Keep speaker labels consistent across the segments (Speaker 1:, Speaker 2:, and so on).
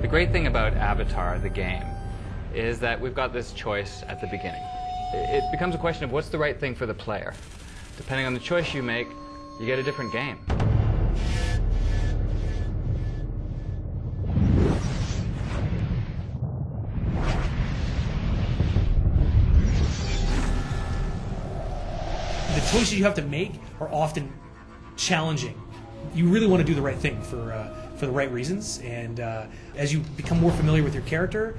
Speaker 1: The great thing about Avatar, the game, is that we've got this choice at the beginning. It becomes a question of what's the right thing for the player. Depending on the choice you make, you get a different game.
Speaker 2: The choices you have to make are often challenging. You really want to do the right thing for the right reasons, and as you become more familiar with your character,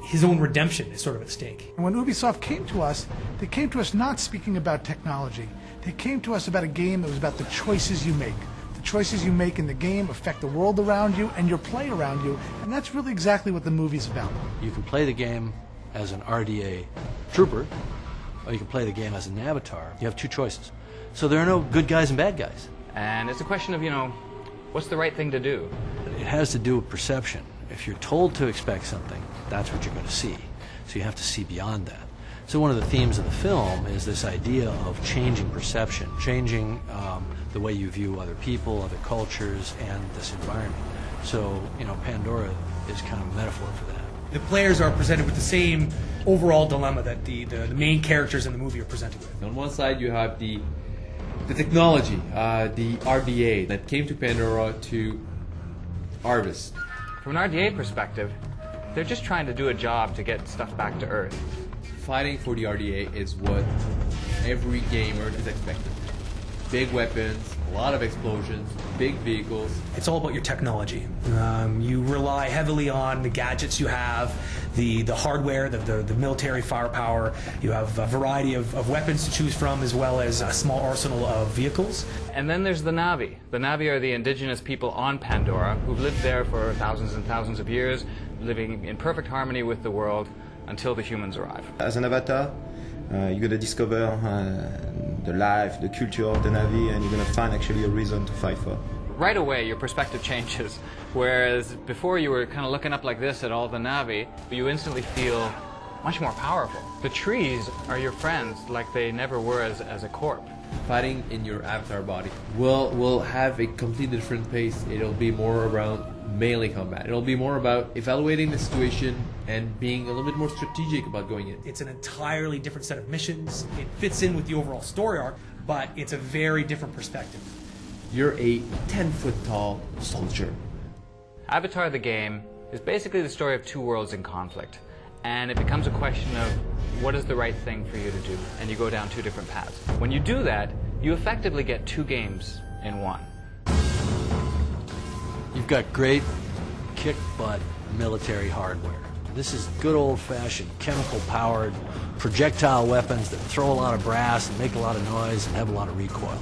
Speaker 2: his own redemption is sort of at stake.
Speaker 3: And when Ubisoft came to us, they came to us not speaking about technology. They came to us about a game that was about the choices you make. The choices you make in the game affect the world around you and your play around you, and that's really exactly what the movie's about.
Speaker 4: You can play the game as an RDA trooper, or you can play the game as an avatar. You have two choices. So there are no good guys and bad guys.
Speaker 1: And it's a question of, what's the right thing to do?
Speaker 4: It has to do with perception. If you're told to expect something, that's what you're going to see. So you have to see beyond that. So one of the themes of the film is this idea of changing perception, changing the way you view other people, other cultures, and this environment. So, Pandora is kind of a metaphor for that.
Speaker 2: The players are presented with the same overall dilemma that the main characters in the movie are presented with.
Speaker 5: On one side you have the technology, the RDA that came to Pandora to harvest.
Speaker 1: From an RDA perspective, they're just trying to do a job to get stuff back to Earth.
Speaker 5: Fighting for the RDA is what every gamer is expecting. Big weapons, a lot of explosions, big vehicles.
Speaker 2: It's all about your technology. You rely heavily on the gadgets you have, the hardware, the military firepower. You have a variety of weapons to choose from, as well as a small arsenal of vehicles.
Speaker 1: And then there's the Na'vi. The Na'vi are the indigenous people on Pandora who've lived there for thousands and thousands of years, living in perfect harmony with the world until the humans arrive.
Speaker 6: As an avatar, you're going to discover the life, the culture of the Na'vi, and you're going to find actually a reason to fight for.
Speaker 1: Right away, your perspective changes. Whereas before you were kind of looking up like this at all the Na'vi, you instantly feel much more powerful. The trees are your friends like they never were as a corp.
Speaker 5: Fighting in your avatar body will have a completely different pace. It'll be more around melee combat. It'll be more about evaluating the situation and being a little bit more strategic about going in.
Speaker 2: It's an entirely different set of missions. It fits in with the overall story arc, but it's a very different perspective.
Speaker 5: You're a 10-foot-tall soldier.
Speaker 1: Avatar the game is basically the story of two worlds in conflict. And it becomes a question of what is the right thing for you to do, and you go down two different paths. When you do that, you effectively get two games in one.
Speaker 4: You've got great kick-butt military hardware. This is good old-fashioned chemical-powered projectile weapons that throw a lot of brass and make a lot of noise and have a lot of recoil.